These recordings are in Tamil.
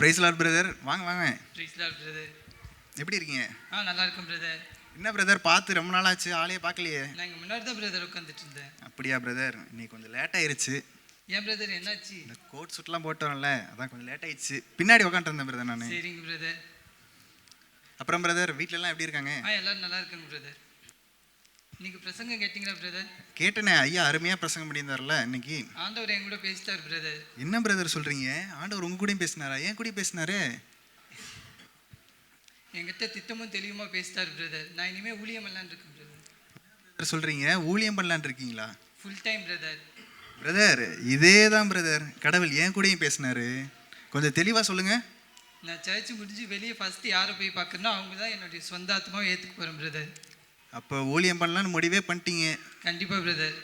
Price Lord brother. வாங்க வாங்க. Praise Lord brother. எப்படி இருக்கீங்க? நல்லா இருக்கும் பிரதர். என்ன பிரதர் பார்த்து ரொம்ப நாள் ஆச்சு, ஆளையே பார்க்கலையே. நான் இங்கே முன்னாடி தான் பிரதர் உட்காந்துட்டு இருந்தேன். அப்படியா பிரதர்? இன்னைக்கு கொஞ்சம் லேட் ஆயிருச்சு. ஏன் பிரதர் என்னாச்சு? இந்த கோட் சூட்லாம் போட்டு வரல, அதான் கொஞ்சம் லேட் ஆயிடுச்சு. பின்னாடி உட்காந்துருந்தேன் பிரதர் நான். சரிங்க பிரதர். அப்புறம் பிரதர் வீட்டிலலாம் எப்படி இருக்காங்க? எல்லாரும் நல்லா இருக்காங்க பிரதர். இன்னைக்கு பிரசங்கம் கேட்டிங்களா பிரதர்? கேட்டனே, ஐயா அருமையாக பிரசங்கம் பண்ணியிருந்தார்ல இன்னைக்கு. ஆண்டவர் என் கூட பேசிட்டார் பிரதர். என்ன பிரதர் சொல்கிறீங்க? ஆண்டவர் உங்க கூடயும் பேசினாரா? ஏன் கூட பேசினாரு? என்கிட்ட திட்டமும் தெளிவுமா பேசிட்டார் பிரதர். நான் இனிமேல் ஊழியம் பண்ணலான்னு இருக்கேன் பிரதர். சொல்கிறீங்க ஊழியம் பண்ணலான்னு இருக்கீங்களா? Full time brother. பிரதர் இதே தான் பிரதர், கடவுள் ஏன் கூடயும் பேசினாரு. கொஞ்சம் தெளிவாக சொல்லுங்கள். நான் சர்ச்சு முடிஞ்சு வெளியே ஃபஸ்ட்டு யாரை போய் பார்க்குறேனோ அவங்க தான் என்னுடைய சொந்த ஆத்மாவை ஏற்றுக்க போகிறேன் பிரதர். அப்போ ஊழியம் பண்ணலான்னு முடிவே பண்ணிட்டீங்க? கண்டிப்பாக பிரதர்.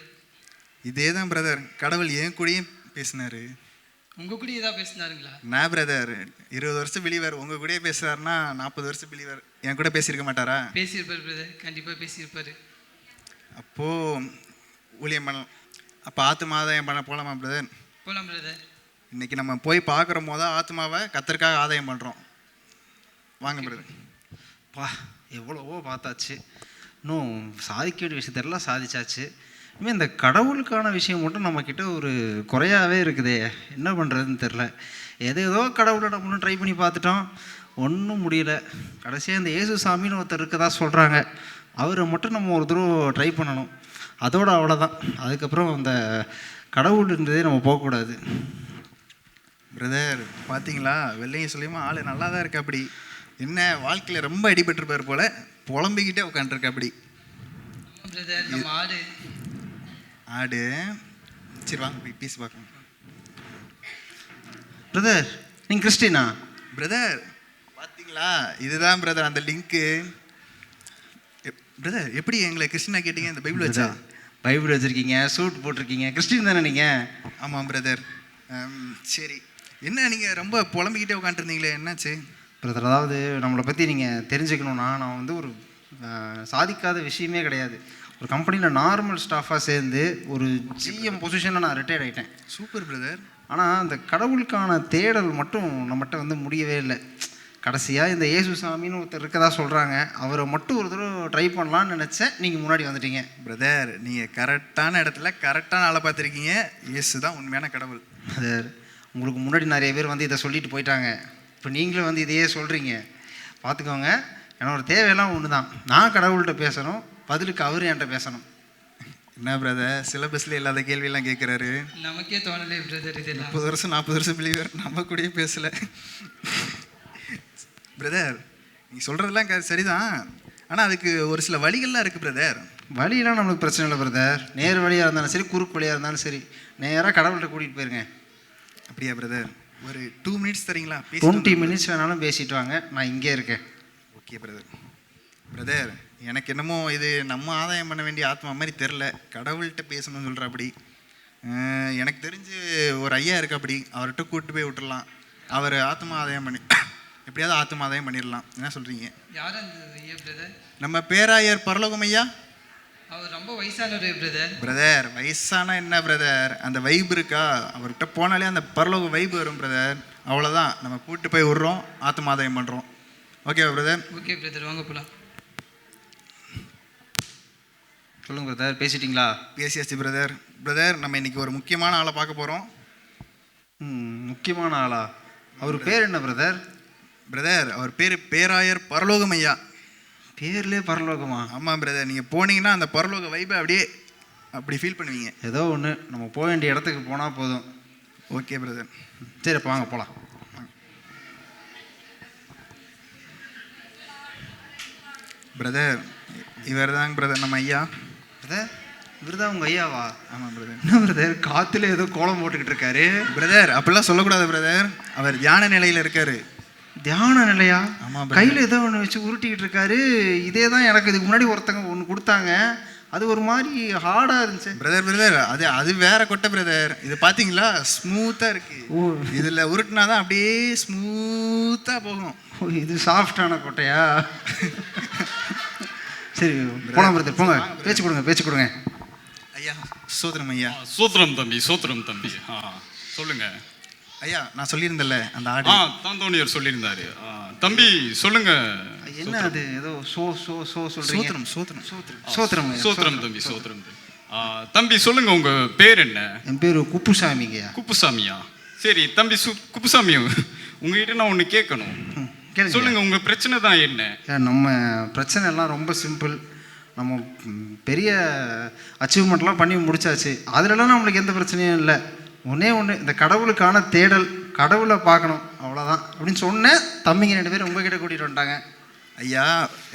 இதே தான் பிரதர், கடவுள் ஏன் கூடயும் பேசினாரு. உங்கள் கூட இதாக பேசினாருங்களா? நான் பிரதர் 20 வருஷம் பிலீவர், உங்கள் கூடயே பேசுகிறாருன்னா 40 வருஷம் பிலீவர். என் கூட பேசியிருக்க மாட்டாரா? பேசியிருப்பார் பிரதர், கண்டிப்பாக பேசியிருப்பார். அப்போது ஊழியம் பண்ணலாம். அப்போ ஆத்மா ஆதாயம் பண்ண போகலாமா பிரதர்? போகலாம் பிரதர். இன்றைக்கி நம்ம போய் பார்க்குற போது ஆத்மாவை கத்தருக்காக ஆதாயம் பண்ணுறோம். வாங்க பிரதர். பா எவ்வளவோ பார்த்தாச்சு, இன்னும் சாதிக்க வேண்டிய விஷயத்தெல்லாம் சாதிச்சாச்சு. இனிமேல் இந்த கடவுளுக்கான விஷயம் மட்டும் நம்மக்கிட்ட ஒரு குறையாகவே இருக்குதே, என்ன பண்ணுறதுன்னு தெரில. ஏதோ கடவுளை நம்ம ட்ரை பண்ணி பார்த்துட்டோம், ஒன்றும் முடியல. கடைசியாக இந்த இயேசு சாமின்னு ஒருத்தர் இருக்கதா சொல்கிறாங்க, அவரை மட்டும் நம்ம ஒரு தடவை ட்ரை பண்ணணும். அதோட அவ்வளோதான். அதுக்கப்புறம் அந்த கடவுள்ன்றதே நம்ம போகக்கூடாது. பிரதர் பார்த்தீங்களா, வெள்ளையும் சொல்லியுமா ஆள் நல்லா தான் இருக்கா. அப்படி என்ன வாழ்க்கையில் ரொம்ப அடிபட்டிருப்பார் போல், புலம்பிக்கிட்டே உட்காந்துருக்கா. அப்படி பிரதர் நம்ம ஆடு. சரி வாங்க போய் பீஸ் பார்க்கணும். பிரதர் நீங்கள் கிறிஸ்டினா? பிரதர் பார்த்தீங்களா, இதுதான் பிரதர் அந்த லிங்க்கு. பிரதர் எப்படி எங்களை கிறிஸ்டினா கேட்டீங்க? இந்த பைபிள் வச்சா? பைபிள் வச்சுருக்கீங்க, சூட் போட்டிருக்கீங்க, கிறிஸ்டின் தானே நீங்கள்? ஆமாம் பிரதர். சரி, என்ன நீங்கள் ரொம்ப புலம்பிக்கிட்டே உட்காந்துருந்தீங்களே, என்னாச்சு பிரதர்? அதாவது நம்மளை பற்றி நீங்கள் தெரிஞ்சுக்கணுன்னா, நான் வந்து ஒரு சாதிக்காத விஷயமே கிடையாது. ஒரு கம்பெனியில் நார்மல் ஸ்டாஃபாக சேர்ந்து ஒரு ஜிஎம் பொசிஷனில் நான் ரிட்டையர்ட் ஆகிட்டேன். Super brother. ஆனால் அந்த கடவுளுக்கான தேடல் மட்டும் நம்மகிட்ட வந்து முடியவே இல்லை. கடைசியாக இந்த இயேசு சாமின்னு ஒருத்தர் இருக்கதா சொல்கிறாங்க, அவரை மட்டும் ஒரு தடவை ட்ரை பண்ணலான்னு நினச்சேன். நீங்கள் முன்னாடி வந்துட்டீங்க பிரதர். நீங்கள் கரெக்டான இடத்துல கரெக்டான ஆளை பார்த்துருக்கீங்க. இயேசு தான் உண்மையான கடவுள். பிரதர் உங்களுக்கு முன்னாடி நிறைய பேர் வந்து இதை சொல்லிட்டு போயிட்டாங்க, இப்போ நீங்களும் வந்து இதையே சொல்கிறீங்க. பார்த்துக்கோங்க, என்னோட தேவையெல்லாம் ஒன்று தான். நான் கடவுள்கிட்ட பேசணும், பதிலுக்கு அவர் என்கிட்ட பேசணும். என்ன பிரதர் சிலபஸ்ல இல்லாத கேள்வியெல்லாம் கேட்குறாரு. நமக்கே தோணலை பிரதர். இது 30 வருஷம் 40 வருஷம் பிலீவர், நம்ம கூடயே பேசலை. பிரதர் நீங்கள் சொல்கிறதெல்லாம் சரிதான், ஆனால் அதுக்கு ஒரு சில வழிகள்லாம் இருக்குது பிரதர். வழியெல்லாம் நம்மளுக்கு பிரச்சனை இல்லை பிரதர். நேர் வழியாக இருந்தாலும் சரி, குறுக்கு வழியாக இருந்தாலும் சரி, நேராக கடவுள்கிட்ட கூட்டிகிட்டு போயிருங்க. அப்படியா பிரதர்? ஒரு 2 மினிட்ஸ் தரீங்களா? 20 மினிட்ஸ் வேணாலும் பேசிட்டு வாங்க, நான் இங்கே இருக்கேன். Okay brother. பிரதர் எனக்கு என்னமோ இது நம்ம ஆதாயம் பண்ண வேண்டிய ஆத்மா மாதிரி தெரில, கடவுள்கிட்ட பேசணும்னு சொல்கிற. அப்படி எனக்கு தெரிஞ்சு ஒரு ஐயா இருக்கு, அப்படி அவர்கிட்ட கூப்பிட்டு போய் விட்டுடலாம். அவர் ஆத்மா ஆதாயம் பண்ணி எப்படியாவது ஆத்மா ஆதாயம் பண்ணிடலாம். என்ன சொல்கிறீங்க? யார் அந்த ஐயா பிரதர்? நம்ம பேராயர் பரலோகம் ஐயா. அவர் ரொம்ப வயசானவர் பிரதர். பிரதர் வயசானா என்ன பிரதர், அந்த வைப் இருக்கா, அவர்கிட்ட போனாலே அந்த பரலோக வைப் வரும் பிரதர். அவ்வளோதான், நம்ம கூப்பிட்டு போய் விட்றோம், ஆத்மா ஆதாயம் பண்ணுறோம். ஓகேவா பிரதர்? ஓகே பிரதர், வாங்க போகலாம். சொல்லுங்கள் பிரதர், பேசிட்டிங்களா? பேசியாச்சு பிரதர். பிரதர் நம்ம இன்றைக்கி ஒரு முக்கியமான ஆளை பார்க்க போகிறோம். முக்கியமான ஆளா? அவர் பேர் என்ன பிரதர்? பிரதர் அவர் பேர் பேராயர் பரலோகம் ஐயா. பேர்லேயே பரலோகமா? ஆமாம் பிரதர், நீங்கள் போனீங்கன்னா அந்த பரலோக வைப்பை அப்படியே அப்படி ஃபீல் பண்ணுவீங்க. ஏதோ ஒன்று, நம்ம போக வேண்டிய இடத்துக்கு போனால் போதும். Okay brother. சரி அப்போ வாங்க போகலாம். பிரதர் இவர் தாங்க பிரதர் நம்ம ஐயா. பிரதர் இவர் தான் உங்கள் ஐயாவா? ஆமாம் பிரதர். என்ன பிரதர் காற்றுல ஏதோ கோலம் போட்டுக்கிட்டு இருக்காரு? பிரதர் அப்படிலாம் சொல்லக்கூடாது பிரதர், அவர் தியான நிலையில் இருக்காரு. தியான நிலையா? ஆமாம். கையில் ஏதோ ஒன்று வச்சு உருட்டிக்கிட்டு இருக்காரு. இதே தான் எனக்கு இதுக்கு முன்னாடி ஒருத்தங்க ஒன்று கொடுத்தாங்க, அது ஒரு மாதிரி ஹார்டாக இருந்துச்சு. பிரதர் அது வேற கொட்டை பிரதர். இது பார்த்தீங்களா ஸ்மூத்தாக இருக்கு. ஓ, இதில் உருட்டினா தான் அப்படியே ஸ்மூத்தாக போகும். ஓ இது சாஃப்டான கொட்டையா? சரி போலாம் பிரதர், போங்க, பேச்சு கொடுங்க. ஐயா சோதரம் ஐயா. சூத்திரம் தம்பி, சூத்திரம் தம்பி. சொல்லுங்க. ஐயா நான் சொல்லியிருந்தேன்ல அந்த ஆடு. தாந்தோணியர் சொல்லியிருந்தாரு. தம்பி சொல்லுங்க. என்ன அது ஏதோ சோ சோ சோ சொல்றீங்க? சோத்திரம் சோத்திரம் சோத்திரம் சோத்திரம் தம்பி, சோத்திரம் தம்பி. தம்பி சொல்லுங்க, உங்க பேர் என்ன? என் பேர் குப்புசாமிங்கய்யா. குப்புசாமியா? சரி தம்பி குப்புசாமி, உங்ககிட்ட நான் ஒன்று கேட்கணும். கேளுங்க. சொல்லுங்க, உங்க பிரச்சனை தான் என்ன? நம்ம பிரச்சனை எல்லாம் ரொம்ப சிம்பிள். நம்ம பெரிய அச்சீவ்மெண்ட்லாம் பண்ணி முடிச்சாச்சு. அதுலலாம் நம்மளுக்கு எந்த பிரச்சனையும் இல்லை. ஒன்றே ஒன்று, இந்த கடவுளுக்கான தேடல், கடவுளை பார்க்கணும், அவ்வளோதான் அப்படின்னு சொன்னேன். தம்பிங்க 2 பேர் உங்ககிட்ட கூட்டிகிட்டு வந்துட்டாங்க. ஐயா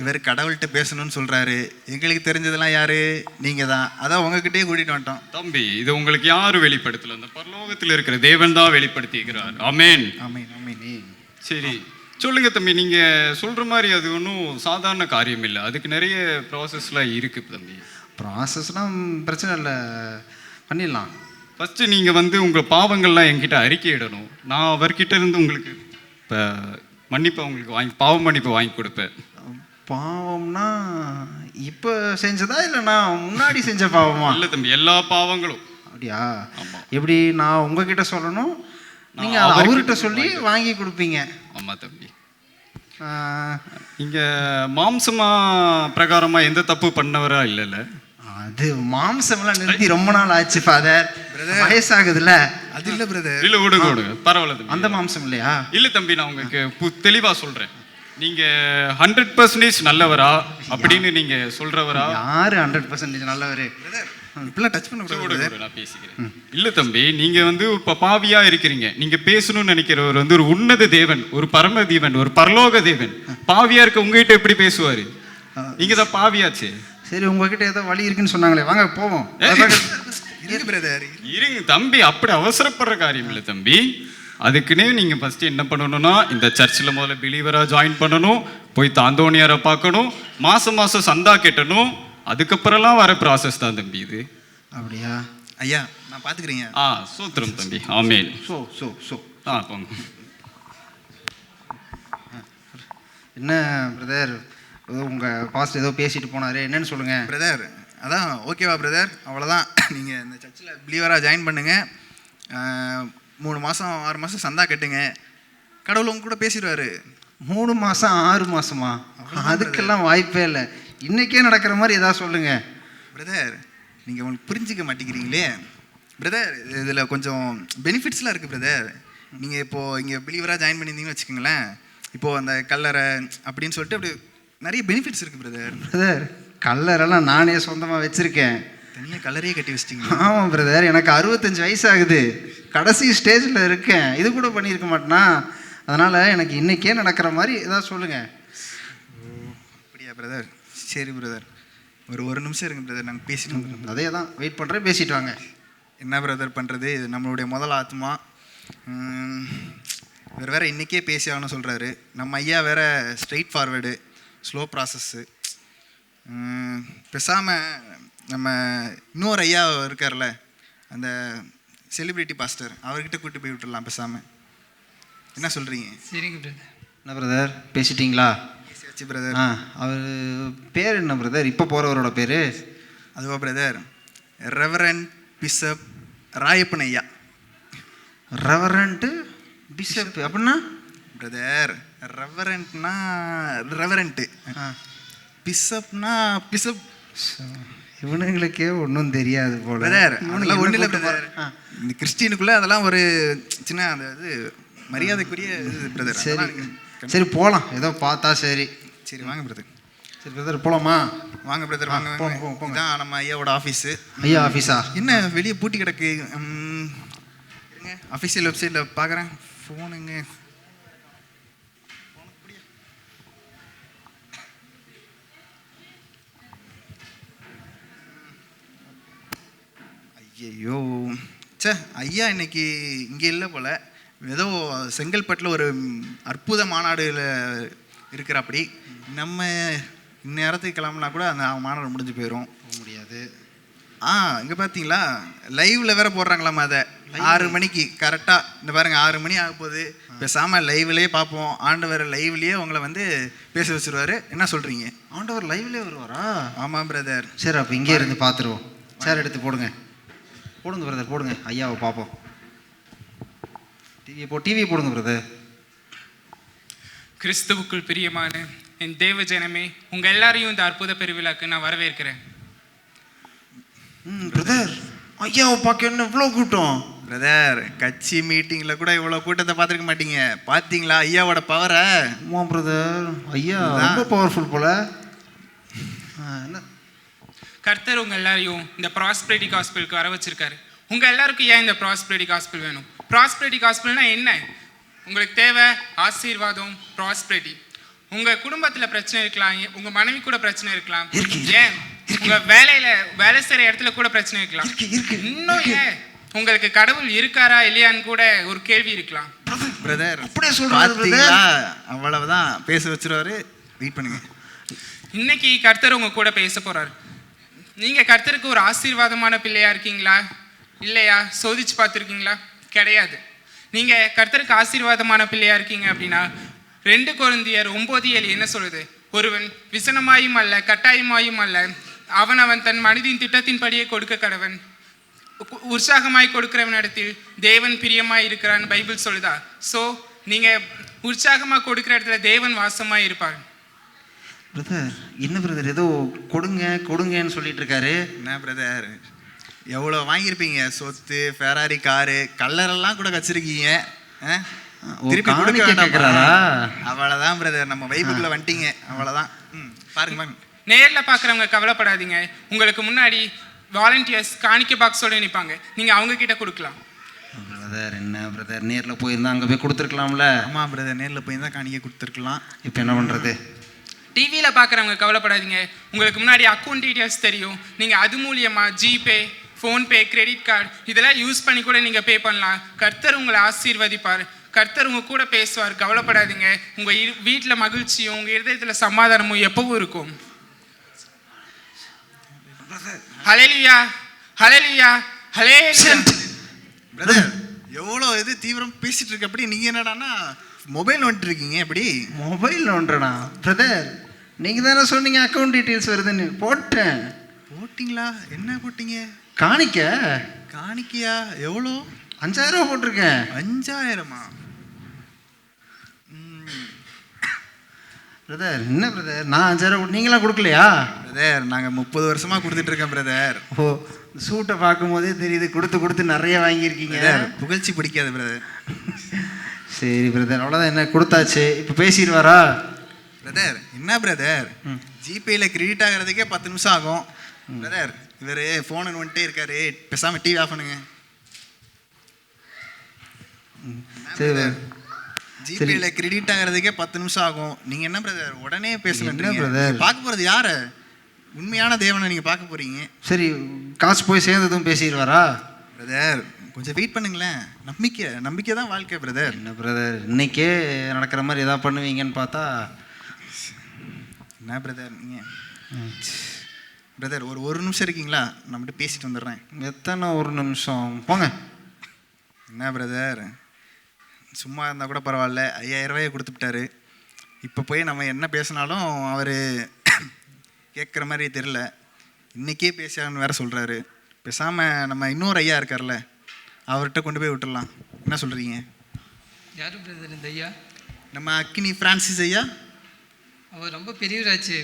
இவர் கடவுள்கிட்ட பேசணும்னு சொல்கிறாரு. எங்களுக்கு தெரிஞ்சதெல்லாம் யார்? நீங்கள் தான். அதான் உங்ககிட்டயே கூட்டிகிட்டு வந்துட்டோம். தம்பி, இது உங்களுக்கு யாரும் வெளிப்படுத்தல, அந்த பரலோகத்தில் இருக்கிற தேவன் தான் வெளிப்படுத்திக்கிறார். ஆமென். ஆமீன் ஆமீன். சரி சொல்லுங்க தம்பி, நீங்க சொல்ற மாதிரி அது ஒன்றும் சாதாரண காரியம் இல்லை. அதுக்கு நிறைய ப்ராசஸ்லாம் இருக்கு தம்பி. ப்ராசஸ்லாம் பிரச்சனை இல்லை, பண்ணிடலாம். ஃபர்ஸ்ட் நீங்க வந்து உங்க பாவங்கள்லாம் என்கிட்ட அறிக்கையிடணும். நான் அவர்கிட்ட இருந்து உங்களுக்கு இப்போ மன்னிப்பை உங்களுக்கு பாவ மன்னிப்பு வாங்கி கொடுப்பேன். பாவம்னா இப்போ செஞ்சதா இல்லை நான் முன்னாடி செஞ்ச பாவமா? இல்லை தம்பி, எல்லா பாவங்களும். அப்படியா? ஆமா. எப்படி நான் உங்ககிட்ட சொல்லணும், நீங்கள் அவர்கிட்ட அவர்கிட்ட சொல்லி வாங்கி கொடுப்பீங்க? ஆமா தம்பி. ஆ, இங்க மாம்சமா பிரகாரமா எந்த தப்பு பண்ணவரா இல்லைல்ல? அது மாம்சம்லாம் நிறுத்தி ரொம்ப நாள் ஆச்சு ஃபாதர். வயசாகுதுல்ல. அது இல்லை பிரதர். இல்ல விடுங்க விடுங்க, பரவாயில்ல தம்பி. அந்த மாம்சம் இல்லையா? இல்ல தம்பி, நான் உங்களுக்கு தெளிவா சொல்றேன். நீங்க 100% நல்லவரா அப்படின்னு நீங்க சொல்றவரா? யாரு 100% நல்லவர்? இப்பெல்லாம் டச் பண்ண விடுங்க, கூடாது. விடுங்க, நான் பேசிக்கிறேன். இல்ல தம்பி, நீங்க வந்து இப்ப பாவியா இருக்கிறீங்க. நீங்க பேசணும்னு நினைக்கிறவர் வந்து ஒரு உன்னத தேவன், ஒரு பரம தேவன், ஒரு பரலோக தேவன். பாவியா இருக்க உங்ககிட்ட எப்படி பேசுவாரு? நீங்க தான் பாவியாச்சு. சரி, உங்ககிட்ட ஏதோ வழி இருக்குன்னு சொன்னாங்களே, வாங்க போவோம். இருக்கு பிரதர். இருங்க தம்பி, அப்படி அவசரப்படுற காரியம் இல்லை தம்பி. அதுக்குன்னே நீங்க ஃபர்ஸ்ட் என்ன பண்ணணும்னா, இந்த சர்ச்சில் முதல்ல பிலீவரா ஜாயின் பண்ணணும், போய் தாந்தோணியாரை பார்க்கணும், மாசம் மாசம் சந்தா கட்டணும். அதுக்கப்புறம்லாம் வர ப்ராசஸ் தான் தம்பி இது. அப்படியா? ஐயா நான் பார்த்துக்கிறீங்க. சூத்திரம் தம்பி. ஆமென். ஸோ போங்க. என்ன பிரதர், உங்கள் பாஸ்டர் ஏதோ பேசிட்டு போனாரு, என்னன்னு சொல்லுங்க பிரதர். அதான் ஓகேவா பிரதர்? அவ்வளோதான். நீங்கள் இந்த சர்ச்சில் பிலீவராக ஜாயின் பண்ணுங்கள். 3 மாதம் 6 மாதம் சந்தா கட்டுங்க. கடவுள் உங்க கூட பேசிடுவார். 3 மாதம் 6 மாதமா? அதுக்கெல்லாம் வாய்ப்பே இல்லை. இன்றைக்கே நடக்கிற மாதிரி ஏதாவது சொல்லுங்க பிரதர். நீங்கள் உங்களுக்கு புரிஞ்சிக்க மாட்டேங்கிறீங்களே பிரதர். இதில் கொஞ்சம் பெனிஃபிட்ஸ்லாம் இருக்குது பிரதர். நீங்கள் இப்போது இங்கே பிலீவராக ஜாயின் பண்ணியிருந்தீங்கன்னு வச்சுக்கோங்களேன். இப்போது அந்த கல்லறை அப்படின்னு சொல்லிட்டு அப்படி நிறைய பெனிஃபிட்ஸ் இருக்குது பிரதர். பிரதர், கல்லரெல்லாம் நானே சொந்தமாக வச்சுருக்கேன். தனியாக கல்லறையே கட்டி வச்சிட்டிங்க? ஆமாம் பிரதர், எனக்கு 65 வயசு ஆகுது. கடைசி ஸ்டேஜில் இருக்கேன். இது கூட பண்ணியிருக்க மாட்டேனா? அதனால் எனக்கு இன்றைக்கே நடக்கிற மாதிரி ஏதாவது சொல்லுங்கள். அப்படியா பிரதர்? சரி பிரதர், ஒரு நிமிஷம் இருங்க பிரதர், நாங்கள் பேசிட்டு வந்துடுறோம். அதே தான் வெயிட் பண்ணுறேன், பேசிட்டு வாங்க. என்ன பிரதர் பண்ணுறது, இது நம்மளுடைய முதல் ஆத்மா. இவர் வேறு இன்றைக்கே பேசி ஆகணும்னு சொல்கிறாரு. நம்ம ஐயா வேறு ஸ்ட்ரெயிட் ஃபார்வேர்டு, ஸ்லோ ப்ராசஸ்ஸு. பேசாமல் நம்ம இன்னொரு ஐயா இருக்கார்ல, அந்த செலிப்ரிட்டி பாஸ்டர், அவர்கிட்ட கூப்பிட்டு போய் விட்டுடலாம் பேசாமல். என்ன சொல்கிறீங்க? சரிங்க பிரதர். என்ன பிரதர், பேசிட்டிங்களா? பேசியாச்சு பிரதர். அவர் பேர் என்ன பிரதர், இப்போ போகிறவரோட பேர்? அதுவா பிரதர், ரெவரண்ட் பிஷப் ராயப்பன் ஐயா. ரெவரண்ட்டு பிஷப் அப்படின்னா? பிரதர் ரெவரண்ட்னா ரெவரண்ட்டு, பிஷப்னா பிஷப். இவனுங்களுக்கே ஒன்றும் தெரியாது போல. பிரதர் அதெல்லாம் ஒன்றும் இல்லை பிரதர். இந்த கிறிஸ்டினுக்குள்ளே அதெல்லாம் ஒரு சின்ன அந்த இது மரியாதைக்குரிய இது பிரதர். சரி சரி போகலாம், ஏதோ பார்த்தா. சரி சரி வாங்க பிரதர். சரி பிரதர், போகலாமா? வாங்க பிரதர் வாங்க. போங்க. இதான் நம்ம ஐயாவோட ஆஃபீஸு. ஐயா ஆஃபீஸா? என்ன வெளியே பூட்டி கிடக்கு? அஃபீஷியல் வெப்சைட்டில் பார்க்குறேன். ஃபோனுங்க. ஐயோ சே, ஐயா இன்னைக்கு இங்கே இல்லை போல். ஏதோ செங்கல்பட்டில் ஒரு அற்புத மாநாடுல இருக்கிறாப்படி. நம்ம இந்நேரத்துக்கு கிளம்புனா கூட அந்த மாநாடு முடிஞ்சு போயிடும். போக முடியாது. இங்கே பார்த்தீங்களா, லைவில் வேற போடுறாங்களாமா. அதை 6 மணிக்கு கரெக்டாக இந்த பாருங்கள், 6 மணி ஆக போகுது. பேசாமல் லைவ்லேயே பார்ப்போம். ஆண்டவர் லைவ்லேயே உங்களை வந்து பேச வச்சுருவாரு. என்ன சொல்கிறீங்க? ஆண்டவர் லைவ்லேயே வருவாரா? ஆமாம் பிரதர். சரி, அப்போ இங்கே இருந்து பார்த்துருவோம். சேர் எடுத்து போடுங்க பிரதர், போடுங்க. ஐயாவை பார்ப்போம். டிவி போடுங்க பிரதர். கிறிஸ்துவுக்குள் பிரியமான என் தேவ ஜனமே, உங்கள் எல்லாரையும் இந்த அற்புத பெருவிழாக்கு நான் வரவேற்கிறேன். பிரதர், ஐயாவை பார்க்க என்ன இவ்வளோ கூட்டம்? பிரதர், கட்சி மீட்டிங்கில் கூட இவ்வளோ கூட்டத்தை பார்த்துருக்க மாட்டீங்க. பார்த்தீங்களா ஐயாவோட பவரை? ஆமா பிரதர், ஐயா ரொம்ப பவர்ஃபுல் போல. என்ன கர்த்தர் உங்கள் எல்லாரையும் இந்த ப்ராஸ்பரிட்டி காஸ்பிளுக்கு வர வச்சிருக்காரு. உங்கள் எல்லாருக்கும் ஏன் இந்த ப்ராஸ்பரிட்டி காஸ்பிள் வேணும்? ப்ராஸ்பரிட்டி காஸ்பிள்னா என்ன? உங்களுக்கு தேவை ஆசீர்வாதம், ப்ராஸ்பரிட்டி. உங்கள் குடும்பத்தில் பிரச்சனை இருக்கலாம், உங்கள் மனைவி கூட பிரச்சனை இருக்கலாம், ஏன் உங்கள் வேலை செய்கிற இடத்துல கூட பிரச்சனை இருக்கலாம். இன்னும் ஏன் உங்களுக்கு கடவுள் இருக்காரா இல்லையான்னு கூட ஒரு கேள்வி இருக்கலாம். பிரதர் அப்படியே சொல்றாரு. அவ்வளவுதான், பேச வச்சிருவாரு. வெயிட் பண்ணுங்க. இன்னைக்கு கர்த்தர் உங்க கூட பேச போறாரு. நீங்க கர்த்தருக்கு ஒரு ஆசீர்வாதமான பிள்ளையா இருக்கீங்களா இல்லையா சோதிச்சு பார்த்துருக்கீங்களா? கிடையாது. நீங்க கர்த்தருக்கு ஆசீர்வாதமான பிள்ளையா இருக்கீங்க அப்படின்னா 2 கொரிந்தியர் 9:7 என்ன சொல்லுது? ஒருவன் விசனமாயும் அல்ல கட்டாயமாயும் அல்ல, அவன் தன் மனதின் திட்டத்தின்படியே கொடுக்க கடவன், உற்சாகமாய் கொடுக்கிறவனிடத்தில் தேவன் பிரியமாய் இருக்கிறான்னு பைபிள் சொல்லுதா? ஸோ நீங்க உற்சாகமாக கொடுக்குற இடத்துல தேவன் வாசமாய் இருப்பார். பிரதர், என்ன பிரதர் ஏதோ கொடுங்கன்னு சொல்லிட்டு இருக்காரு? என்ன பிரதர், எவ்வளோ வாங்கியிருப்பீங்க? சொத்து, ஃபெராரி காரு, கல்லரெல்லாம் கூட வச்சிருக்கீங்க. திருப்பி கொடுக்க வேண்டாம். அவ்வளோதான் பிரதர், நம்ம வைப்புக்குள்ள வந்துட்டீங்க. அவ்வளோதான். பாருங்க மேம், நேரில் பார்க்குறவங்க கவலைப்படாதீங்க. உங்களுக்கு முன்னாடி வாலண்டியர்ஸ் காணிக்க பாக்ஸோட நிற்பாங்க, நீங்கள் அவங்க கிட்ட கொடுக்கலாம். பிரதர், என்ன பிரதர், நேரில் போயிருந்தா அங்கே போய் கொடுத்துருக்கலாம்ல? ஆமாம் பிரதர், நேரில் போயிருந்தா காணிக்க கொடுத்துருக்கலாம். இப்போ என்ன பண்ணுறது? டிவியில் பார்க்குறவங்க கவலைப்படாதீங்க. உங்களுக்கு முன்னாடி அக்கௌண்ட் டீட்டெயில்ஸ் தெரியும். நீங்கள் அது மூலியமாக ஜிபே, ஃபோன்பே, கிரெடிட் கார்டு இதெல்லாம் யூஸ் பண்ணி கூட நீங்கள் பே பண்ணலாம். கர்த்தர் உங்களை ஆசீர்வதிப்பார். கர்த்தர் உங்கள் கூட பேசுவார். கவலைப்படாதீங்க. உங்கள் வீட்டில் மகிழ்ச்சியும் உங்கள் இருதயத்தில் சமாதானமும் எப்பவும் இருக்கும். ஹல்லேலூயா, ஹல்லேலூயா, ஹல்லேலூயா. பிரதர், எவ்வளோ இது தீவிரம் பேசிட்டு இருக்க. அப்படி நீங்கள் என்னடான்னா மொபைல் வந்துட்டு இருக்கீங்க. எப்படி மொபைல் நோண்டுறேனா? பிரதர், நீங்கள் தானே சொன்னீங்க அக்கௌண்ட் டீட்டெயில்ஸ் வருதுன்னு. போட்டேன். போட்டிங்களா? என்ன போட்டீங்க? காணிக்கையா? எவ்வளோ? 5000 ரூபா போட்டிருக்கேன். 5000மா? பிரதர், என்ன பிரதர், நான் 5000 ரூபா நீங்களாம் கொடுக்கலையா? பிரதர், நாங்கள் 30 வருஷமாக கொடுத்துட்டு இருக்கேன் பிரதர். ஓ, சூட்டை பார்க்கும் போதே தெரியுது, கொடுத்து நிறைய வாங்கியிருக்கீங்க. புகழ்ச்சி பிடிக்காது பிரதர். சரி பிரதர், அவ்வளோதான். என்ன கொடுத்தாச்சு, இப்போ பேசிடுவாரா? பிரதர், என்ன பிரதர், ஜிபேயில் கிரெடிட் ஆகிறதுக்கே 10 நிமிஷம் ஆகும். பிரதர், இவர் ஃபோனு வந்துட்டே இருக்காரு, பேசாமல் டிவி ஆஃப் பண்ணுங்க. சரி, ஜிபேயில் கிரெடிட் ஆகிறதுக்கே 10 நிமிஷம் ஆகும். நீங்கள் என்ன பிரதர் உடனே பேசலாம் பிரதர்? பார்க்க போகிறது யாரை? உண்மையான தேவனை நீங்கள் பார்க்க போகிறீங்க. சரி, காசு போய் சேர்ந்ததும் பேசிடுவாரா? பிரதர், கொஞ்சம் வெயிட் பண்ணுங்களேன். நம்பிக்கை தான் வாழ்க்கை பிரதர். என்ன பிரதர், இன்னைக்கே நடக்கிற மாதிரி எதாவது பண்ணுவீங்கன்னு பார்த்தா. என்ன பிரதர் நீங்கள்? பிரதர், ஒரு நிமிஷம் இருக்கீங்களா? நான் மட்டும் பேசிட்டு வந்துடுறேன். எத்தனை ஒரு நிமிஷம்? போங்க. என்ன பிரதர், சும்மா இருந்தால் கூட பரவாயில்ல, 5000 ரூபாயை கொடுத்துட்டாரு. இப்போ போய் நம்ம என்ன பேசினாலும் அவர் கேட்குற மாதிரி தெரில. இன்றைக்கே பேசியான்னு வேறு சொல்கிறாரு. பேசாமல் நம்ம இன்னொரு ஐயா இருக்கார்ல, அவர்கிட்ட கொண்டு போய் விட்டுடலாம். என்ன சொல்கிறீங்க? யாரு பிரதர் இந்த ஐயா? நம்ம அக்கினி பிரான்சிஸ் ஐயா. அவர் ரொம்ப பெரியவராச்சு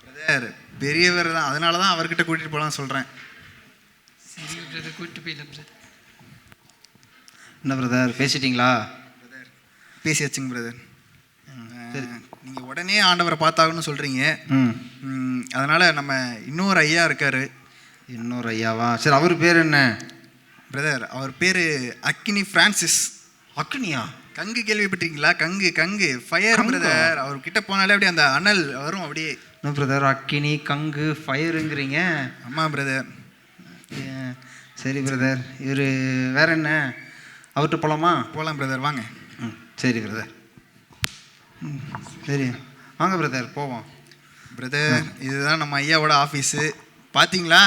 பிரதர். பெரியவர் தான், அதனால தான் அவர்கிட்ட கூட்டிகிட்டு போகலான்னு சொல்கிறேன். சரி பிரதர், கூப்பிட்டு போயிடலாம் பிரதர். என்ன பிரதர், பேசிட்டீங்களா? பிரதர், பேசியாச்சுங்க பிரதர். சரி, நீங்கள் உடனே ஆண்டவரை பார்த்தாங்கன்னு சொல்கிறீங்க. அதனால் நம்ம இன்னொரு ஐயா இருக்கார். இன்னொரு ஐயாவா? சரி, அவர் பேர் என்ன? பிரதர், அவர் பேர் அக்கினி பிரான்சிஸ். அக்கினியா? கங்கு கேள்விப்பட்டிருக்கீங்களா? கங்கு ஃபயர் பிரதர். அவர்கிட்ட போனாலே அப்படியே அந்த அனல் வரும் அப்படியே. என்ன பிரதர், அக்கினி கங்கு ஃபயருங்கிறீங்க? ஆமாம் பிரதர். சரி பிரதர், இவர் வேற என்ன, அவர்கிட்ட போகலாமா? போகலாம் பிரதர், வாங்க. சரி பிரதர். சரி வாங்க பிரதர், போவோம். பிரதர், இதுதான் நம்ம ஐயாவோட ஆஃபீஸு. பார்த்தீங்களா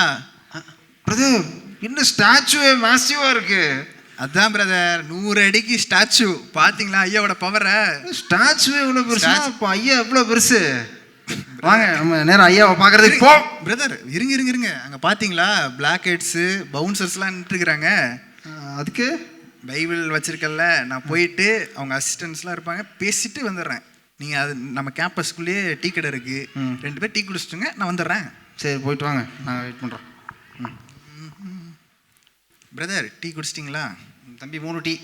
பிரதர்? இன்னும் ஸ்டாச்சுவே மேசிவாக இருக்கு. அதுதான் பிரதர், 100 அடிக்கு ஸ்டாச்சு. பார்த்தீங்களா ஐயாவோட பவரை? ஸ்டாச்சுவே இவ்வளோ பெருசா? இப்போ ஐயா எவ்வளோ பெருசு? வாங்க நம்ம நேரம் ஐயாவை பார்க்கறதுக்கு போ. பிரதர், இருங்க. அங்கே பார்த்தீங்களா பிளாக் ஹெட்ஸு பவுன்சர்ஸ்லாம் நின்றுருக்குறாங்க. அதுக்கு பைபிள் வச்சிருக்கல, நான் போயிட்டு அவங்க அசிஸ்டன்ஸ்லாம் இருப்பாங்க, பேசிட்டு வந்துடுறேன். நீங்கள் அது நம்ம கேம்பஸ்குள்ளேயே டீ கடை இருக்குது, 2 பேர் டீ குடிச்சிட்டுங்க, நான் வந்துடுறேன். சரி போயிட்டு வாங்க, நான் வெயிட் பண்ணுறோம். பிரதர் டீ குடிச்சிட்டிங்களா? தம்பி 3 டீ.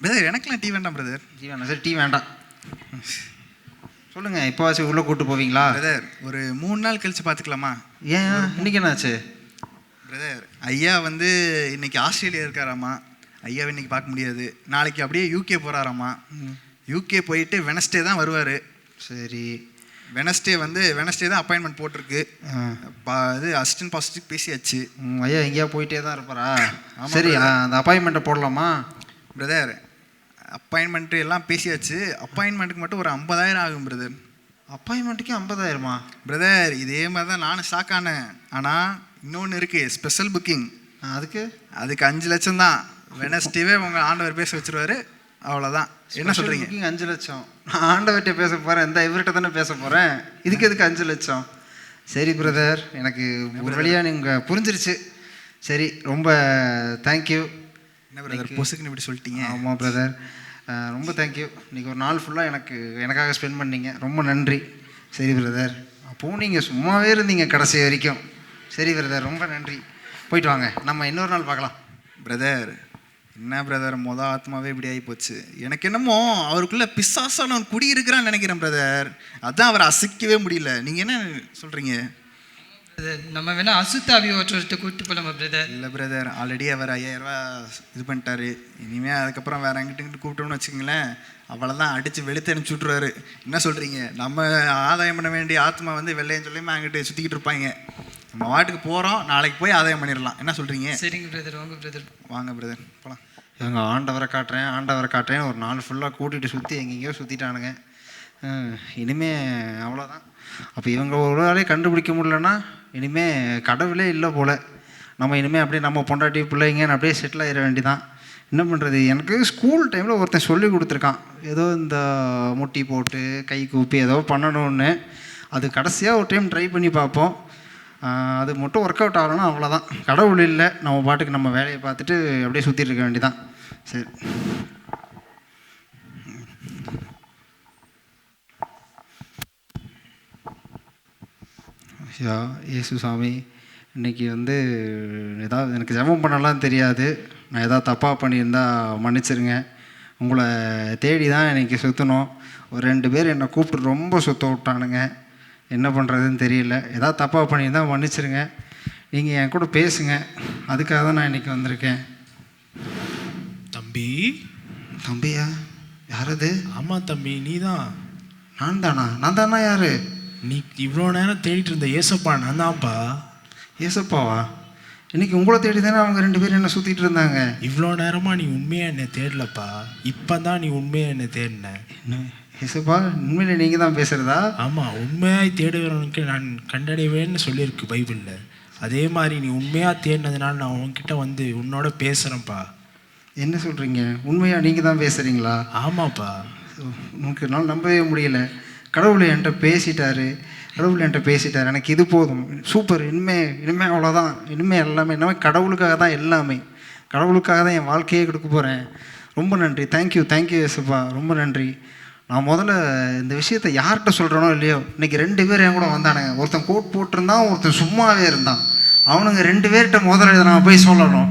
பிரதர் எனக்கெலாம் டீ வேண்டாம் பிரதர். டீ வேண்டாம் சார், டீ வேண்டாம். சொல்லுங்கள், இப்போவாச்சும் உள்ளே கூப்பிட்டு போவீங்களா? பிரதர் ஒரு 3 நாள் கழித்து பார்த்துக்கலாமா? ஏன் இன்னைக்கு என்னாச்சு? பிரதர் ஐயா வந்து இன்னைக்கு ஆஸ்திரேலியா இருக்காராமா, ஐயாவை இன்னைக்கு பார்க்க முடியாது. நாளைக்கு அப்படியே யூகே போகிறாராமா. யூகே போயிட்டு வெனஸ்டே தான் வருவார். சரி, வெனஸ்டே தான் அப்பாயின்மெண்ட் போட்டிருக்கு. இது அசிஸ்டன்ட் பாஸ்ட்டுக்கு பேசியாச்சு. ஐயா எங்கேயா போயிட்டே தான் இருப்பாரா? சரி, அந்த அப்பாயின்மெண்ட்டை போடலாமா? பிரதர் அப்பாயின்மெண்ட்டு எல்லாம் பேசியாச்சு. அப்பாயின்மெண்ட்டுக்கு மட்டும் ஒரு 50,000 ஆகும் பிரதர். அப்பாயின்மெண்ட்டுக்கு 50,000மா? பிரதர் இதே மாதிரி தான் நானும் ஷாக் ஆனேன். ஆனால் இன்னொன்று இருக்குது, ஸ்பெஷல் புக்கிங். அதுக்கு 5 லட்சம் தான். வெனஸ்டேவே உங்கள் ஆண்டவர் பேச வச்சுருவாரு, அவ்வளோதான். என்ன சொல்கிறீங்க? 5 லட்சம்? நான் ஆண்டவர்கிட்ட பேச போகிறேன், இந்த இவர்கிட்ட தானே பேச போகிறேன், இதுக்கு எதுக்கு 5 லட்சம்? சரி பிரதர், எனக்கு ஒரு வழியாக நீங்கள் புரிஞ்சிருச்சு. சரி, ரொம்ப தேங்க்யூ. என்ன பிரதர் பொசுக்குன்னு இப்படி சொல்லிட்டீங்க? ஆமாம் பிரதர், ரொம்ப தேங்க்யூ. இன்றைக்கி ஒரு நாள் ஃபுல்லாக எனக்காக ஸ்பெண்ட் பண்ணீங்க, ரொம்ப நன்றி. சரி பிரதர், அப்போது நீங்கள் சும்மாவே இருந்தீங்க கடைசி வரைக்கும். சரி பிரதர், ரொம்ப நன்றி. போயிட்டு வாங்க, நம்ம இன்னொரு நாள் பார்க்கலாம். பிரதர் என்ன பிரதர், ஆத்மாவே இப்படி ஆகி போச்சு. எனக்கு என்னமோ அவருக்குள்ளே பிசாசான குடி இருக்கிறான்னு நினைக்கிறேன் பிரதர். அதான் அவரை அசைக்கவே முடியல. நீங்கள் என்ன சொல்கிறீங்க? பிரதர் நம்ம வேணால் அசுத்தாவி ஓட்டுறதை கூப்பிட்டு போகலாமா பிரதர்? இல்லை பிரதர், ஆல்ரெடி அவர் 5,000 ரூபா இது பண்ணிட்டாரு. இனிமேல் அதுக்கப்புறம் வேறு எங்கிட்ட கூப்பிட்டோம்னு வச்சுக்கோங்களேன், அவ்வளோதான் அடித்து வெளுத்து அனுப்பிச்சி விட்ருவாரு. என்ன சொல்கிறீங்க? நம்ம ஆதாயம் பண்ண வேண்டிய ஆத்மா வந்து வெள்ளையன்னு சொல்லியுமே அங்கிட்டு சுற்றிக்கிட்டு இருப்பாங்க. நம்ம வாட்டுக்கு போகிறோம், நாளைக்கு போய் ஆதாயம் பண்ணிடலாம். என்ன சொல்கிறீங்க? சரிங்க பிரதர், வாங்க பிரதர். வாங்க பிரதர் போகலாம். இவங்க ஆண்டவரை காட்டுறேன் ஒரு நாள் ஃபுல்லாக கூட்டிகிட்டு சுற்றி எங்கெங்கேயோ சுற்றிட்டானுங்க. இனிமே அவ்வளோதான். அப்போ இவங்க ஒரு வேலையை கண்டுபிடிக்க முடியலன்னா இனிமேல் கடவுளே இல்லை போல். நம்ம இனிமேல் அப்படியே நம்ம பொண்டாட்டி பிள்ளைங்கன்னு அப்படியே செட்டில் ஆகிட வேண்டிதான். என்ன பண்ணுறது? எனக்கு ஸ்கூல் டைமில் ஒருத்தன் சொல்லி கொடுத்துருக்கான், ஏதோ இந்த முட்டி போட்டு கை கூப்பி ஏதோ பண்ணணும்னு. அது கடைசியாக ஒரு டைம் ட்ரை பண்ணி பார்ப்போம். அது மட்டும் ஒர்க் அவுட் ஆகலைன்னா அவ்வளோதான், கடவுள் இல்லை. நம்ம பாட்டுக்கு நம்ம வேலையை பார்த்துட்டு அப்படியே சுற்றிட்டு இருக்க வேண்டிதான். சரி, ஐயா இயேசு சாமி, இன்றைக்கி வந்து ஏதாவது எனக்கு ஜெபம் பண்ணலாம் தெரியாது, நான் ஏதாவது தப்பாக பண்ணியிருந்தா மன்னிச்சிருங்க. உங்களை தேடி தான் இன்றைக்கி சுற்றணும். ஒரு 2 பேர் என்னை கூப்பிட்டு ரொம்ப சுற்ற விட்டானுங்க, என்ன பண்ணுறதுன்னு தெரியல. ஏதாவது தப்பாக பண்ணியிருந்தா மன்னிச்சிருங்க. நீங்கள் என் கூட பேசுங்க, அதுக்காக தான் நான் இன்றைக்கி வந்திருக்கேன். தம்பி. தம்பியா? யார் அது? ஆமாம் தம்பி, நீ தான். நான் தானா? நான் தானா? யார்? நீ இவ்வளோ நேரம் தேடிட்டு இருந்த ஏசப்பா நான் தான்ப்பா. ஏசப்பாவா? இன்றைக்கி உங்களை தேடி தானே அவங்க 2 பேரும் என்ன சுற்றிட்டு இருந்தாங்க. இவ்வளோ நேரமாக நீ உண்மையாக என்னை தேடலப்பா, இப்போ தான் நீ உண்மையாக என்னை தேடின. என்ன ஏசப்பா, உண்மையிலே நீங்கள் தான் பேசுகிறதா? ஆமாம், உண்மையாக தேடுகிறவனுக்கு நான் கண்டடைவேன்னு சொல்லியிருக்கு பைபிளில். அதே மாதிரி நீ உண்மையாக தேடினதுனால நான் உன்கிட்ட வந்து உன்னோட பேசுகிறேன்ப்பா. என்ன சொல்கிறீங்க? உண்மையாக நீங்கள் தான் பேசுகிறீங்களா? ஆமாப்பா. உனக்கு என்னால் நம்பவே முடியல. கடவுள் என்கிட்ட பேசிட்டார், எனக்கு இது போதும், சூப்பர். இனிமேல் அவ்வளோதான். இனிமேல் எல்லாமே கடவுளுக்காக தான், எல்லாமே கடவுளுக்காக தான் என் வாழ்க்கையே கொடுக்க போகிறேன். ரொம்ப நன்றி. தேங்க்யூ ஏசப்பா, ரொம்ப நன்றி. நான் முதல்ல இந்த விஷயத்தை யார்கிட்ட சொல்கிறேனோ இல்லையோ, இன்றைக்கி 2 பேர் என் கூட வந்தானுங்க. ஒருத்தன் கோட் போட்டிருந்தான், ஒருத்தன் சும்மாவே இருந்தான். அவனுங்க 2 பேர்கிட்ட முதல்ல இதை நான் போய் சொல்லணும்.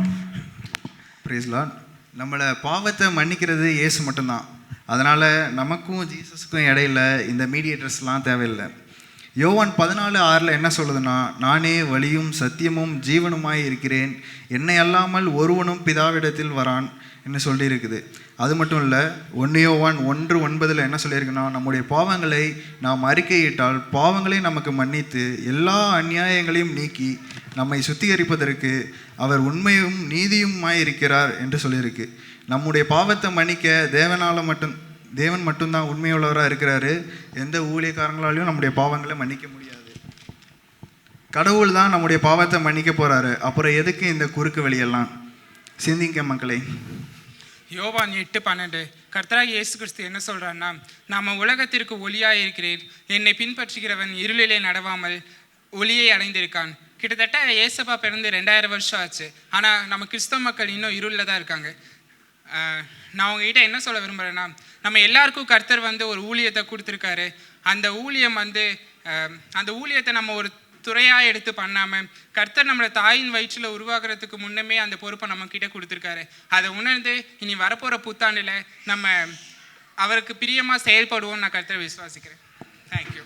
Praise Lord. நம்மளை பாவத்தை மன்னிக்கிறது இயேசு மட்டும்தான். அதனால் நமக்கும் ஜீசஸுக்கும் இடையில இந்த மீடியேட்டர்ஸ்லாம் தேவையில்லை. யோவான் 14:6 என்ன சொல்லுதுன்னா, நானே வழியும் சத்தியமும் ஜீவனுமாய் இருக்கிறேன், என்னை அல்லாமல் ஒருவனும் பிதாவிடத்தில் வரான் என்று சொல்லியிருக்குது. அது மட்டும் இல்லை, 1 யோவான் 1:9 என்ன சொல்லியிருக்குன்னா, நம்முடைய பாவங்களை நாம் அறிக்கையிட்டால் பாவங்களை நமக்கு மன்னித்து எல்லா அநியாயங்களையும் நீக்கி நம்மை சுத்திகரிப்பதற்கு அவர் உண்மையும் நீதியுமாய் இருக்கிறார் என்று சொல்லியிருக்கு. நம்முடைய பாவத்தை மன்னிக்க தேவன் மட்டும்தான் உண்மையுள்ளவராக இருக்கிறாரு. எந்த ஊழியக்காரங்களாலையும் நம்முடைய பாவங்களை மன்னிக்க முடியாது. கடவுள் தான் நம்முடைய பாவத்தை மன்னிக்க போகிறாரு. அப்புறம் எதுக்கு இந்த குறுக்கு வழியெல்லாம்? சிந்திங்க மக்களே. யோவான் 8:12 கர்த்தராகிய இயேசு கிறிஸ்து என்ன சொல்கிறான்னா, நாம் உலகத்திற்கு ஒளியாக இருக்கிறேன், என்னை பின்பற்றுகிறவன் இருளிலே நடவாமல் ஒளியை அடைந்திருக்கான். கிட்டத்தட்ட ஏசப்பா பிறந்து 2000 வருஷம் ஆச்சு. ஆனால் நம்ம கிறிஸ்தவ மக்கள் இன்னும் இருளில் தான் இருக்காங்க. நான் உங்ககிட்ட என்ன சொல்ல விரும்புகிறேன்னா, நம்ம எல்லாருக்கும் கர்த்தர் வந்து ஒரு ஊழியத்தை கொடுத்துருக்காரு. அந்த ஊழியம் வந்து அந்த ஊழியத்தை நம்ம ஒரு துறையாக எடுத்து பண்ணாமல், கர்த்தர் நம்மளை தாயின் வயிற்றில் உருவாக்குறதுக்கு முன்னமே அந்த பொறுப்பை நம்மக்கிட்ட கொடுத்துருக்காரு. அதை உணர்ந்து இனி வரப்போகிற புத்தாண்டில் நம்ம அவருக்கு பிரியமாக செயல்படுவோம்னு நான் கர்த்தரை விசுவாசிக்கிறேன். தேங்க்யூ.